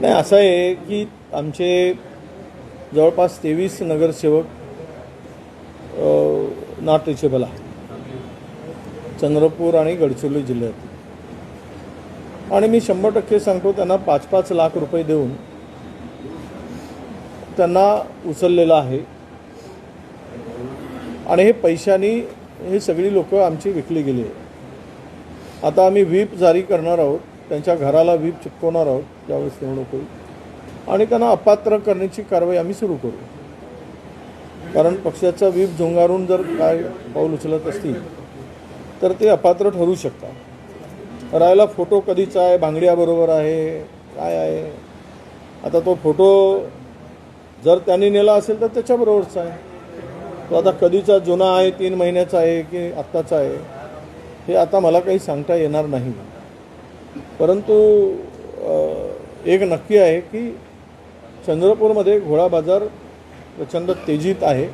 नाही, असं आहे की आमचे जवळपास 23 नगरसेवक नॉट रिचेबल आहे चंद्रपूर आणि गडचिरोली जिल्ह्यात. आणि मी 100% सांगतो, त्यांना 5-5 लाख रुपये देऊन त्यांना उचललेलं आहे. आणि हे पैशानी हे सगळी लोक आमची विकली गेली आहे. आता आम्ही व्हीप जारी करणार आहोत, त्यांच्या घराला व्हीप चिपकवणार आहोत ज्यावेळेस निवडणूक होईल, आणि त्यांना अपात्र करण्याची कारवाई आम्ही सुरू करू. कारण पक्षाचा व्हीप झुंगारून जर काय पाऊल उचलत असतील तर ते अपात्र ठरू शकतात. राहायला फोटो कधीचा आहे, भांगडियाबरोबर आहे, काय आहे. आता तो फोटो जर त्यांनी नेला असेल तर त्याच्याबरोबरचा आहे. तो आता कधीचा जुना आहे, 3 महिन्याचा आहे की आत्ताचा आहे, हे आता मला काही सांगता येणार नाही. परंतु एक नक्की आहे की चंद्रपूरमध्ये घोडा बाजार प्रचंड तेजीत आहे.